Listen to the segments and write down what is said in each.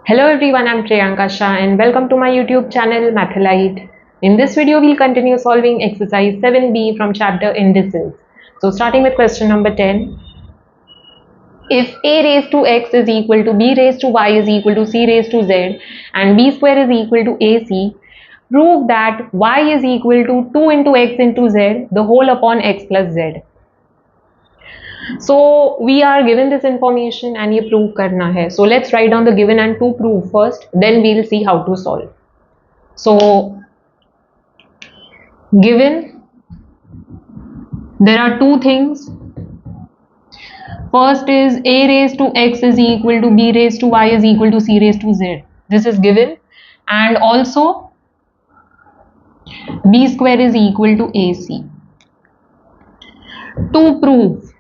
Hello everyone, I'm Priyanka Shah and welcome to my YouTube channel Mathelite. In this video, we'll continue solving exercise 7b from chapter Indices. So starting with question number 10. If a raised to x is equal to b raised to y is equal to c raised to z and b square is equal to ac, prove that y is equal to 2 into x into z the whole upon x plus z. So we are given this information and ये prove करना है. So let's write down the given and to prove first, then we'll see how to solve. So given, there are two things. First is a raised to x is equal to b raised to y is equal to c raised to z. This is given, and also b square is equal to ac. To prove,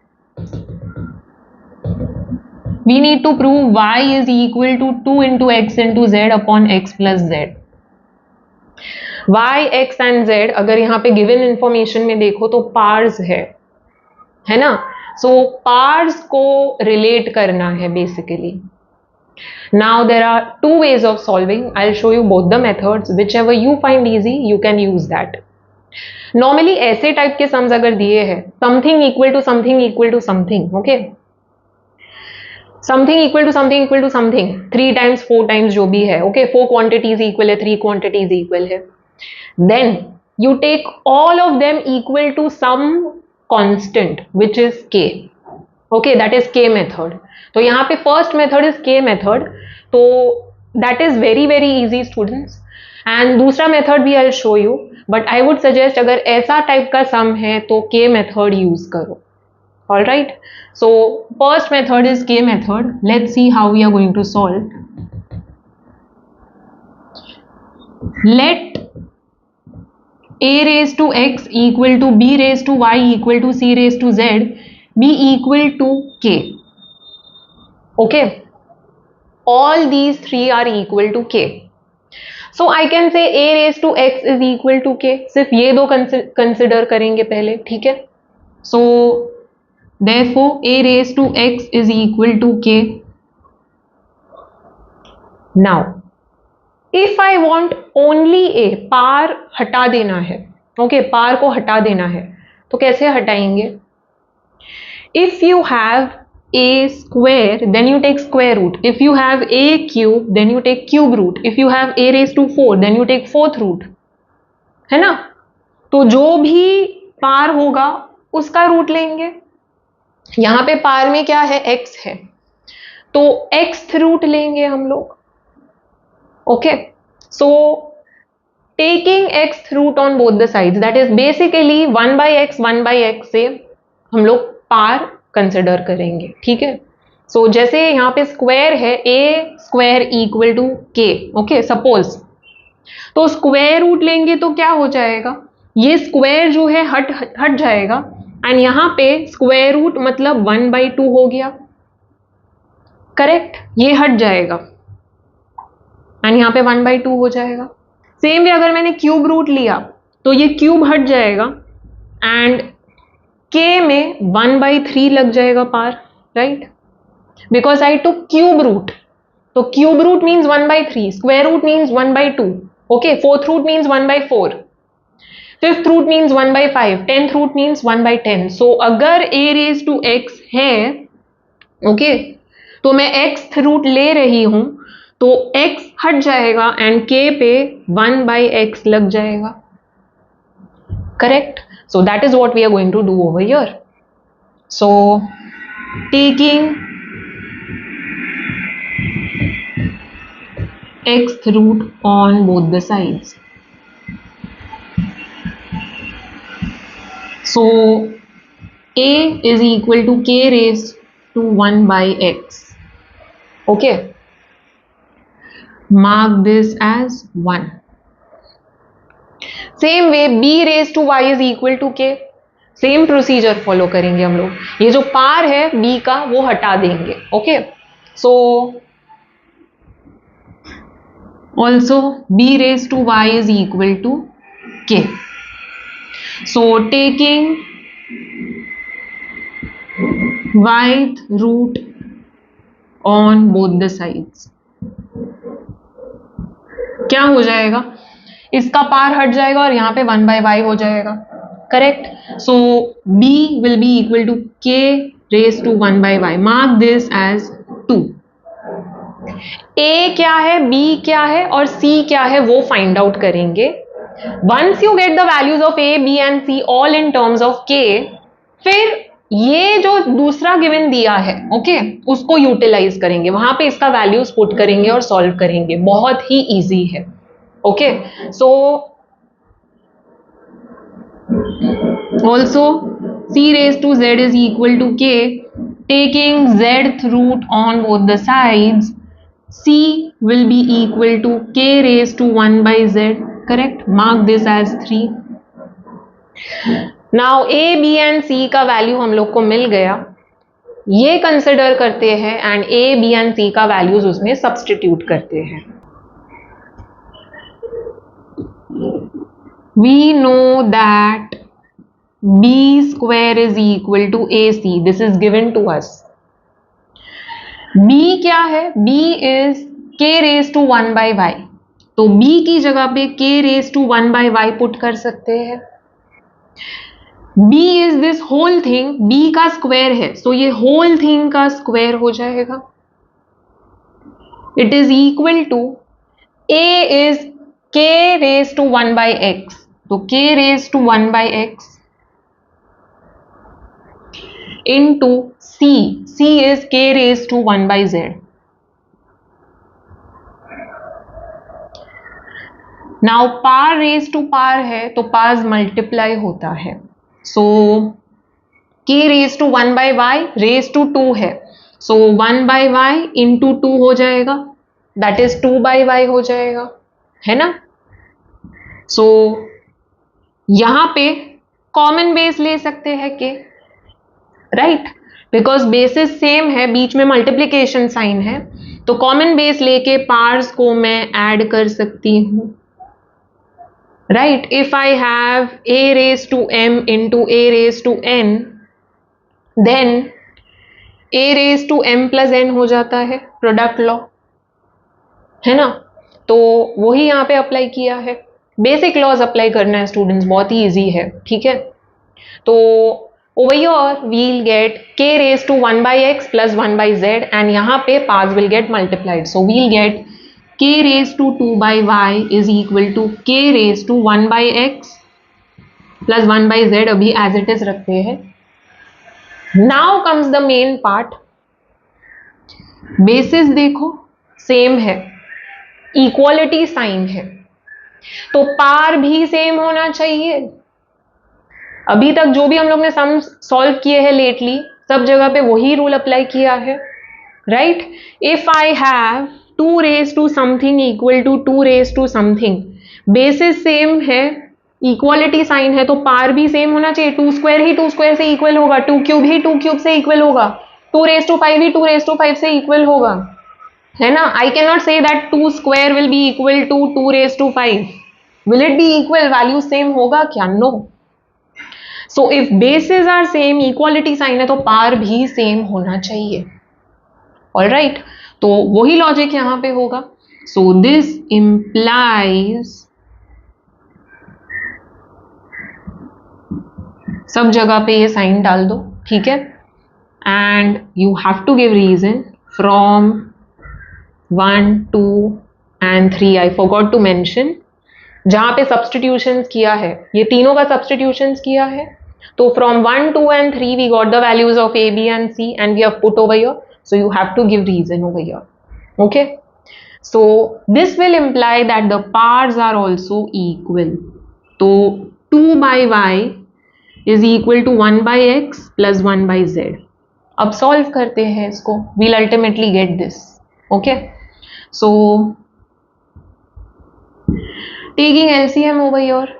we need to prove y is equal to 2 into x into z upon x plus z. y, x and z अगर यहाँ पे given information में देखो तो parse है ना. सो parse को relate करना है basically. Now there are two ways of solving. I will show you both the methods. Whichever you find easy you can use that. Normally ऐसे टाइप के सम्स अगर दिए हैं, something equal to something equal to something, okay, something equal to something equal to something 3 times 4 times जो भी है, okay, 4 quantities equal है, 3 quantities equal है, then you take all of them equal to some constant which is k. Okay, that is k method. तो यहाँ पे first method is k method, तो that is very very easy students. and दूसरा method भी I'll show you, but I would suggest अगर ऐसा type का sum है तो k method use करो. All right, so first method is k method. Let's see how we are going to solve. Let a raised to x equal to b raised to y equal to c raised to z be equal to k. Okay, all these three are equal to k. So I can say a raised to x is equal to k. सिर्फ ये दो consider करेंगे पहले, ठीक है. So therefore a raised to x is equal to k. Now if I want only a, power हटा देना है, ओके, पार को हटा देना है, तो कैसे हटाएंगे. If you have a square then you take square root. If you have a cube then you take cube root. If you have a raise to 4 then you take fourth root, है ना. तो जो भी पार होगा उसका root लेंगे. यहां पे पार में क्या है, x है, तो x रूट लेंगे हम लोग. Okay, so taking x root on both the sides, that is basically 1 by x से हम लोग पार कंसिडर करेंगे, ठीक है. सो जैसे यहाँ पे स्क्वायर है, a square equal to k, okay, suppose, तो स्क्वायर रूट लेंगे तो क्या हो जाएगा, ये स्क्वायर जो है हट जाएगा, एंड यहाँ पे स्क्वायर रूट मतलब 1 by 2 हो गया, करेक्ट, ये हट जाएगा एंड यहाँ पे 1 by 2 हो जाएगा. सेम वे अगर मैंने क्यूब रूट लिया तो ये क्यूब हट जाएगा एंड k में 1 by 3 लग जाएगा power, right, because I took cube root. तो cube root means 1 by 3, square root means 1 by 2, okay, fourth root means 1 by 4, fifth root means 1 by 5, tenth root means 1 by 10. So अगर a raise to x है, okay, तो मैं x root ले रही हूं तो x हट जाएगा एंड k पे 1 by x लग जाएगा, correct. So that is what we are going to do over here. So taking x root on both the sides, so a is equal to k raised to 1 by x, okay, mark this as 1. Same way b raised to y is equal to k, same procedure follow करेंगे हम लोग. ये जो पार है b का वो हटा देंगे, okay. So also b raised to y is equal to k. So taking y root on both the sides, क्या हो जाएगा, इसका पार हट जाएगा और यहाँ पे 1/y हो जाएगा, correct. So b will be equal to k raise to 1/y, mark this as 2। a क्या है, b क्या है और c क्या है वो फाइंड आउट करेंगे। Once you get the values of a, b and c all in terms of k, फिर ये जो दूसरा गिवन दिया है ओके उसको यूटिलाइज करेंगे, वहां पे इसका वैल्यूज पुट करेंगे और सॉल्व करेंगे, बहुत ही इजी है। Okay so also c raised to z is equal to k, taking zth root on both the sides, c will be equal to k raised to 1/z, correct, mark this as 3। now a, b and c का value हम लोग को मिल गया, ये consider करते हैं and a, b and c का values उसमें सब्सटीट्यूट करते हैं। we know that b square is equal to ac, this is given to us। b क्या है, b is k raised to 1/y, तो b की जगह पे k raised to 1/y put कर सकते हैं। b is this whole thing, b का स्क्वायर है, सो ये होल थिंग का स्क्वायर हो जाएगा। It is equal to a is k raised to 1/x, तो k raised to 1/x into c, c is k raised to 1/z। Now power raise to power है तो powers multiply होता है, so k raise to 1/y raise to 2 है, सो 1/y into 2 हो जाएगा, that is 2/y हो जाएगा, है ना। सो यहां पे कॉमन बेस ले सकते हैं k, right, because basis same है, बीच में मल्टीप्लीकेशन साइन है, तो कॉमन बेस लेके पार्स को मैं ऐड कर सकती हूं, right. If I have a raised to m into a raised to n, then a raised to m plus n हो जाता है, प्रोडक्ट लॉ, है ना। तो वही यहाँ पे अप्लाई किया है, बेसिक लॉज अप्लाई करना है स्टूडेंट्स, बहुत ही इजी है, ठीक है। तो over here we'll get k raised to 1/x plus 1/z and यहाँ पे parts will get multiplied, so we'll get k raised to 2/y is equal to k raised to 1/x plus 1/z, अभी as it is रखते हैं। now comes the main part, basis देखो same है, equality sign है, तो power भी same होना चाहिए। अभी तक जो भी हम लोग ने सम सॉल्व किए हैं लेटली, सब जगह पे वही रूल अप्लाई किया है, right. If I have 2 raised to something equal to 2 raised to something, bases same है, इक्वालिटी साइन है, तो पार भी सेम होना चाहिए। 2 स्क्वायर ही 2 स्क्वायर से इक्वल होगा, 2 क्यूब ही 2 क्यूब से इक्वल होगा, 2 raised to 5 he 2 raised to 5 से इक्वल होगा, है ना। I can not say that 2 square will be equal to 2 raised to 5, will it be equal, value same होगा क्या, no. So if bases are same, equality sign है, तो power भी same होना चाहिए, ऑलराइट। तो वही लॉजिक यहां पे होगा। सो दिस इंप्लाइज, सब जगह पे ये साइन डाल दो, ठीक है, and you have to give reason from 1, 2 and 3। I forgot to mention, जहां पे सब्सटीट्यूशंस किया है, ये तीनों का सब्सटीट्यूशंस किया है, तो from 1, 2 and 3 we got the values of a, b and c and we have put over here, so you have to give reason over here, okay। so this will imply that the parts are also equal, तो 2/y is equal to 1/x plus 1/z। अब solve करते हैं इसको, we'll ultimately get this, okay। so taking LCM over here,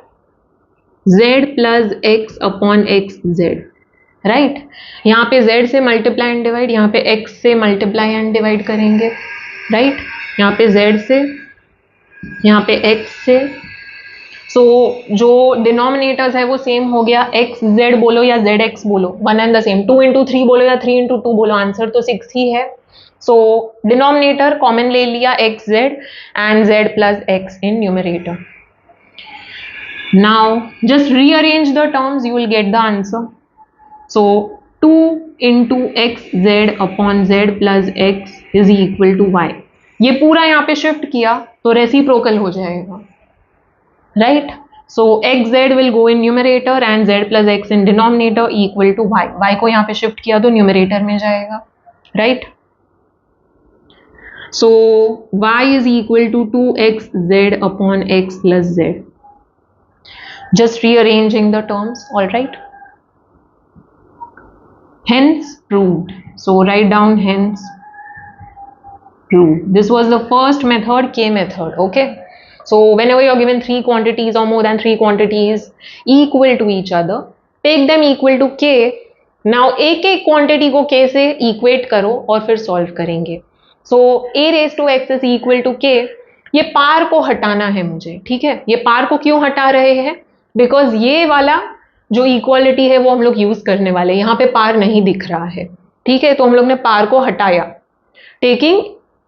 z plus x upon x z, right. यहाँ पे z से multiply and divide, यहाँ पे x से मल्टीप्लाई एंड डिवाइड करेंगे, राइट। यहाँ पे z से, यहाँ पे x से, सो जो डिनोमिनेटर्स है वो सेम हो गया, x z बोलो या z x बोलो, one and the same. 2 into 3 बोलो या 3 into 2 बोलो, आंसर तो 6 ही है। सो डिनोमिनेटर कॉमन ले लिया x Z and Z plus x in numerator. Now just rearrange the terms, you will get the answer. So 2 into xz upon z plus x is equal to y. ये पूरा यहाँ पे shift किया तो reciprocal हो जाएगा, right? So xz will go in numerator and z plus x in denominator equal to y. y को यहाँ पे शिफ्ट किया तो न्यूमरेटर में जाएगा, right? So y is equal to 2xz upon x plus z. Just rearranging the terms, all right? Hence proved. So write down hence proved. This was the first method, K method, okay? So whenever you're given three quantities or more than three quantities equal to each other, take them equal to K. Now एक एक quantity को K से equate करो और फिर solve करेंगे. So a raised to x is equal to K. ये पार को हटाना है मुझे, ठीक है? ये पार को क्यों हटा रहे हैं? बिकॉज ये वाला जो इक्वालिटी है वो हम लोग यूज करने वाले, यहाँ पे पार नहीं दिख रहा है, ठीक है? तो हम लोग ने पार को हटाया, टेकिंग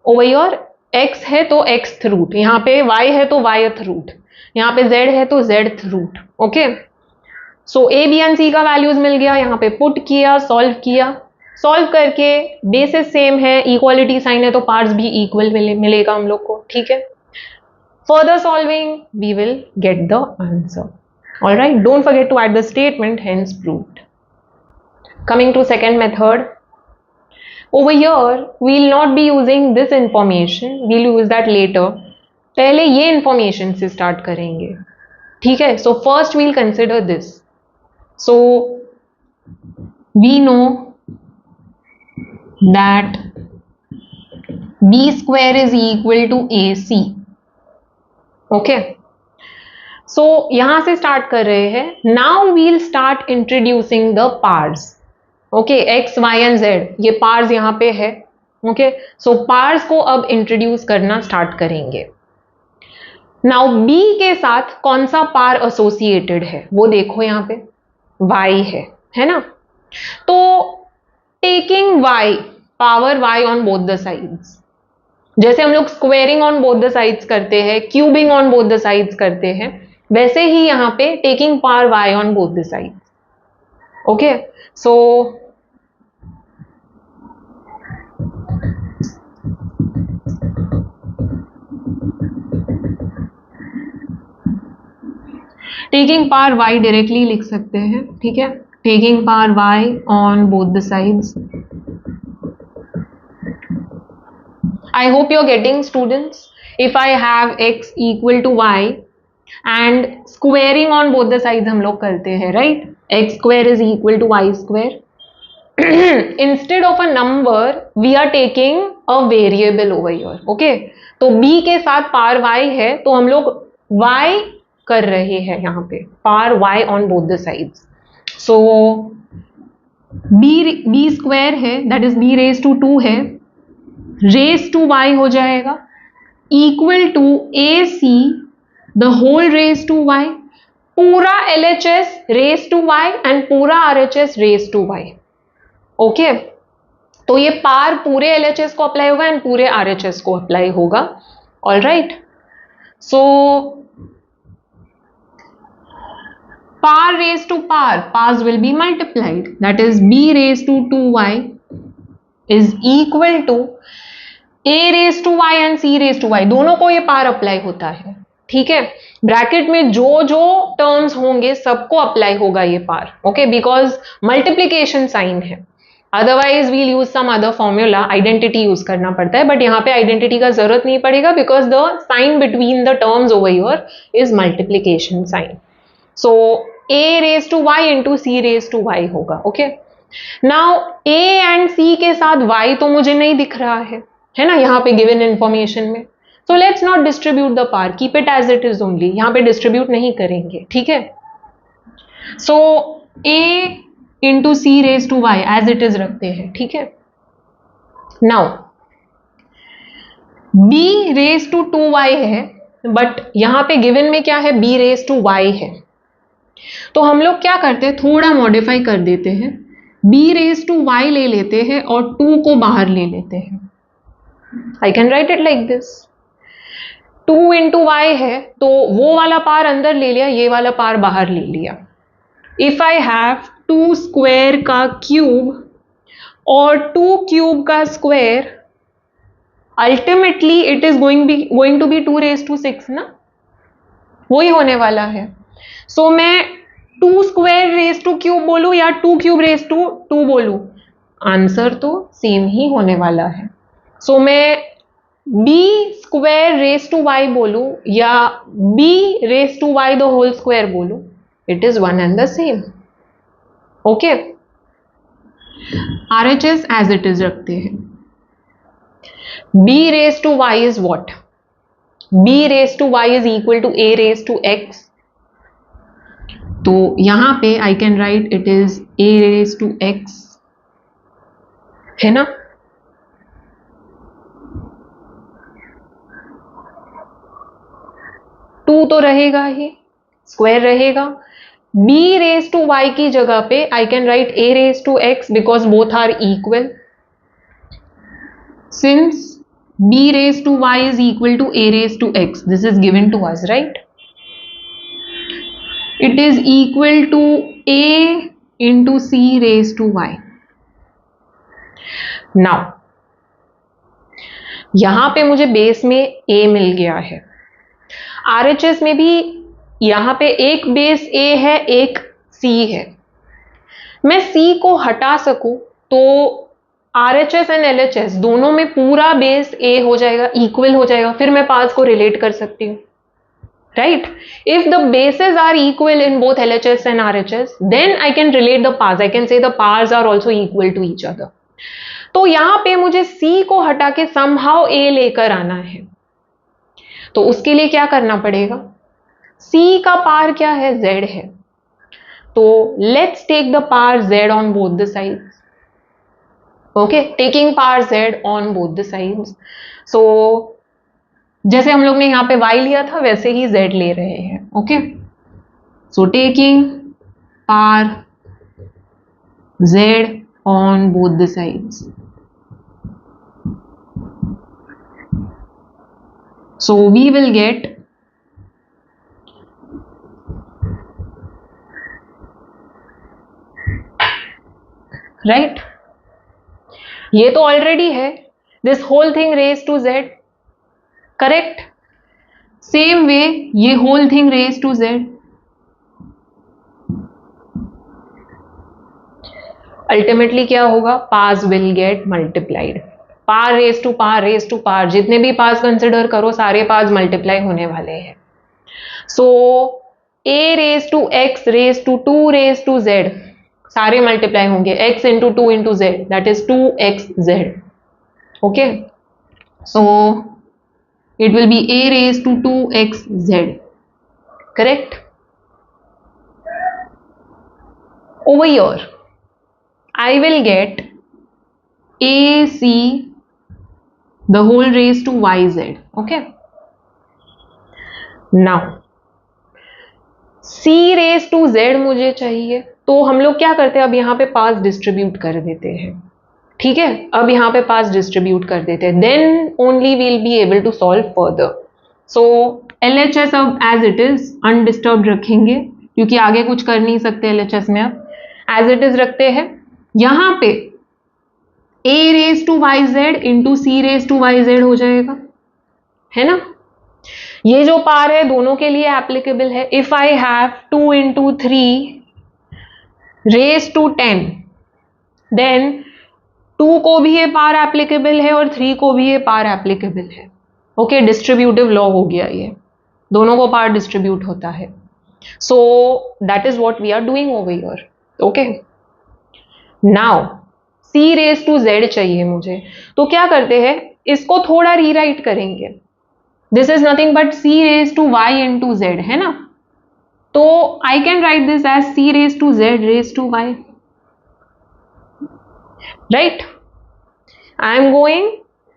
ओवर योर x है तो x रूट, यहाँ पे y है तो y रूट, यहाँ पे z है तो z root, okay? So a b and c का वैल्यूज मिल गया, यहाँ पे पुट किया, सॉल्व किया, सॉल्व करके बेसिस सेम है, इक्वालिटी साइन है तो पार्ट्स भी इक्वल मिलेगा हम लोग को, ठीक है? Further solving we will get the answer. All right, don't forget to add the statement hence proved. Coming to second method, over here we'll not be using this information, we'll use that later. पहले ये information से start करेंगे, ठीक है? So first we'll consider this. So we know that b square is equal to ac, okay? सो यहां से start कर रहे हैं. Now we'll start introducing the powers, okay? X Y and Z ये पार्स यहां पे है, ओके? सो पार्स को अब इंट्रोड्यूस करना स्टार्ट करेंगे. नाउ बी के साथ कौन सा पार एसोसिएटेड है वो देखो, यहां पे y है ना? तो taking y power y on both the sides, जैसे हम लोग squaring on both the sides करते हैं, cubing on both the sides करते हैं, वैसे ही यहां पे taking power y on both the sides, okay? So taking power y directly लिख सकते हैं, ठीक है? Taking power y on both the sides. I hope you're getting, students. If I have x equal to y and squaring on both the sides हम लोग करते हैं, right? x square is equal to y square. Instead of a number, we are taking a variable over here, okay? तो b के साथ power y है तो हम लोग y कर रहे हैं यहाँ पे, power y on both the sides. So b square है, that is b raised to 2 है, रेस टू y हो जाएगा equal to AC the whole raise to y, पूरा LHS raise to y and पूरा RHS raise to y, okay? तो ये पार पूरे LHS को अप्लाई होगा एंड पूरे RHS को अप्लाई होगा, all right? So power raise to power, powers will be multiplied, that is b raise to 2y is equal to a raise to y and c raise to y, दोनों को ये पार apply होता है, ठीक है? Bracket में जो जो टर्म्स होंगे सबको अप्लाई होगा ये power, okay? Because multiplication sign है, otherwise we'll use some other formula, identity use करना पड़ता है, बट यहाँ पे आइडेंटिटी का जरूरत नहीं पड़ेगा because the sign between the terms over here is multiplication sign. So a raise to y into c raise to y होगा, okay? Now a and c के साथ y तो मुझे नहीं दिख रहा है ना यहाँ पे गिवन इंफॉर्मेशन में. So let's not distribute the power, keep it as it is only, यहाँ पे डिस्ट्रीब्यूट नहीं करेंगे, ठीक है? So a into C raise to Y as it is रखते हैं, ठीक है? Now b raise to 2y है, बट यहाँ पे गिवन में क्या है, b रेज टू y है. तो हम लोग क्या करते हैं, थोड़ा मॉडिफाई कर देते हैं, b रेज टू y ले लेते हैं और 2 को बाहर ले लेते हैं, I can write it like this, 2 into Y है तो वो वाला पार अंदर ले लिया, ये वाला पार बाहर ले लिया. इफ आई हैव 2 स्क्वायर का क्यूब और 2 क्यूब का square, ultimately it is going to be 2 raise to 6 ना, वही होने वाला है. सो मैं 2 स्क्वायर रेज टू क्यूब बोलूं या 2 क्यूब रेज टू 2 बोलूं, आंसर तो सेम ही होने वाला है. सो मैं b square raise to y बोलूं या b raise to y the whole square बोलूं, it is one and the same. Okay, RHS as it is रखते हैं. b raise to y is what? b raise to y is equal to a raise to x. तो यहां पे I can write it is a raise to x, है ना. Two तो रहेगा ही, स्क्वायर रहेगा. b रेज टू y की जगह पे I can write a raise to x because both are equal. Since b raised to y is equal to a raised to x, this is given to us, right? It is equal to a into c raised to y. Now यहां पे मुझे base में a मिल गया है. RHS में भी यहां पे एक बेस a है, एक c है. मैं c को हटा सकूं तो RHS एंड LHS दोनों में पूरा बेस a हो जाएगा, इक्वल हो जाएगा, फिर मैं पार्ट्स को रिलेट कर सकती हूँ, right. If the bases are equal in both LHS and RHS, then I can relate the parts, I can say the parts are also equal to each other. तो यहां पे मुझे c को हटा के समहाउ a लेकर आना है. तो उसके लिए क्या करना पड़ेगा? c का पार क्या है? z है. तो let's take the power z on both the sides. Okay, taking power z on both the sides. So जैसे हम लोग ने यहां पे y लिया था वैसे ही z ले रहे हैं. Okay, so taking power z on both the sides. So we will get right, ये तो ऑलरेडी है, this whole thing raised to z, correct. Same way ये whole thing raised to z. Ultimately क्या होगा? Paths will get multiplied. Power raise to power raise to power, जितने भी parse consider करो सारे पार्स मल्टीप्लाई होने वाले हैं. So a raise to x raise to 2 raise to z सारे मल्टीप्लाई होंगे, x into 2 into z, that is 2xz. Okay, so it will be a raise to 2xz, correct. Over here I will get ac the whole raised to yz. okay, now c raised to z मुझे चाहिए, तो हम लोग क्या करते हैं, अब यहां पे पास डिस्ट्रीब्यूट कर देते हैं. ठीक है, अब यहां पे पास डिस्ट्रीब्यूट कर देते हैं, then only we'll be able to solve further. So LHS अब एज इट इज अनडिस्टर्ब्ड रखेंगे क्योंकि आगे कुछ कर नहीं सकते LHS में, अब एज इट इज रखते हैं. यहां पे a raise to yz into c raise to yz हो जाएगा, है ना. ये जो पार है दोनों के लिए एप्लीकेबल है. If I have 2 into 3 raise to 10, then 2 को भी ये पार एप्लीकेबल है और 3 को भी ये पार एप्लीकेबल है. ओके, डिस्ट्रीब्यूटिव लॉ हो गया, ये दोनों को पार डिस्ट्रीब्यूट होता है. So that is what we are doing over here. Okay, now c raise to z चाहिए मुझे, तो क्या करते हैं, इसको थोड़ा रीराइट करेंगे. This is nothing but c raise to y into z, है ना. तो I can write this as c raise to z raise to y, right. I am going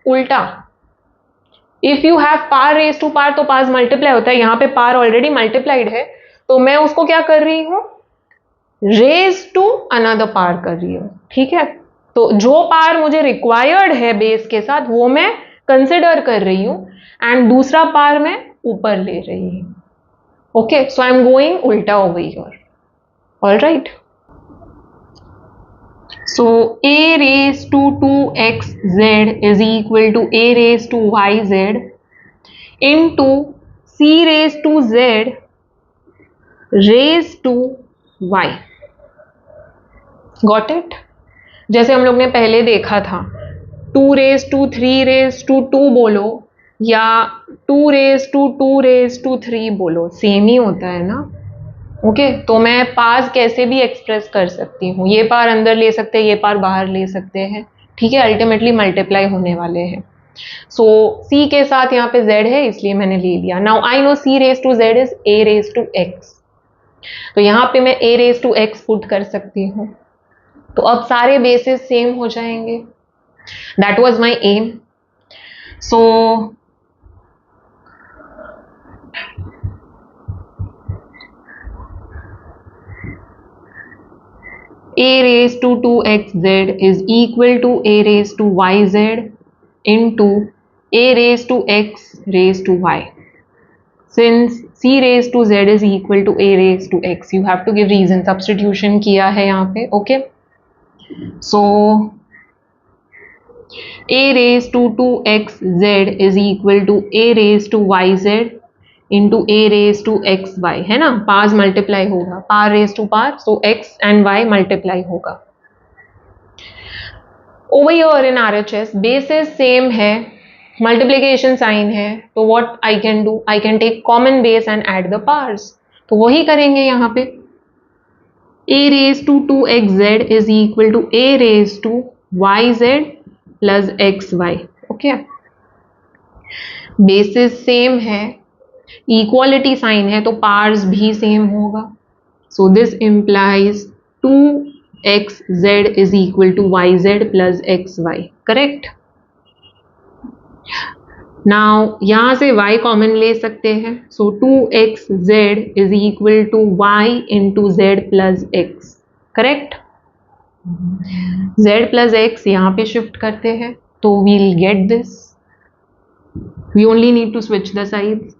उल्टा. If you have power raise to power तो power multiply होता है, यहां पे पार already multiplied है, तो मैं उसको क्या कर रही हूं, रेज टू अनदर पार कर रही हूं. ठीक है, तो जो पार मुझे रिक्वायर्ड है बेस के साथ वो मैं कंसिडर कर रही हूं एंड दूसरा पार मैं ऊपर ले रही हूं. Okay, so I am going उल्टा over here. All right. So a raised to 2xz is equal to a raised to yz into c raised to z raised to y. Got it? जैसे हम लोग ने पहले देखा था 2 raised to 3 raised to 2 बोलो या 2 raised to 2 raised to 3 बोलो, सेम ही होता है ना. ओके, तो मैं पार्स कैसे भी एक्सप्रेस कर सकती हूँ. ये पार अंदर ले सकते हैं, ये पार बाहर ले सकते हैं. ठीक है, अल्टीमेटली मल्टीप्लाई होने वाले हैं. सो c के साथ यहाँ पे z है इसलिए मैंने ले लिया. Now I know c raise to z is a raise to x. तो यहाँ पे मैं a raise to x put कर सकती हूँ. तो अब सारे बेसिस सेम हो जाएंगे. That was my aim. So a raised to 2xz is equal to a raised to yz into a raised to x raised to y. Since c raised to z is equal to a raised to x, you have to give reason. Substitution किया है यहाँ पे. Okay, so a raised to 2xz is equal to a raised to yz into a raised to xy है ना. Powers multiply होगा, power raise to power, so x and y multiply होगा. Over here in RHS bases same है, multiplication sign है, तो what I can do, I can take common base and add the powers. तो वही करेंगे यहाँ पे. a raised to 2xz is equal to a raised to yz plus xy. Okay, bases same है, equality sign है, तो powers भी same होगा. So this implies 2xz is equal to yz plus xy. Correct. Now यहां से y common ले सकते हैं. So 2xz is equal to y into z plus x. Correct. z plus x यहां पे शिफ्ट करते हैं तो we'll get this. We only need to switch the sides.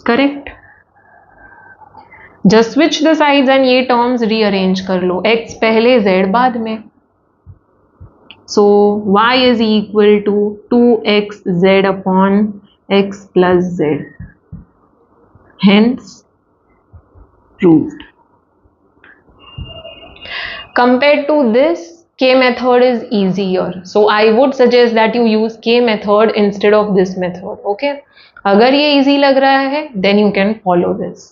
Correct. Just switch the sides and ये terms rearrange कर लो. x पहले z बाद में. सो y is equal to 2xz upon x plus z. Hence proved. Compared to this, K method is easier. So I would suggest that you use K method instead of this method. Okay? अगर ये easy लग रहा है then you can follow this.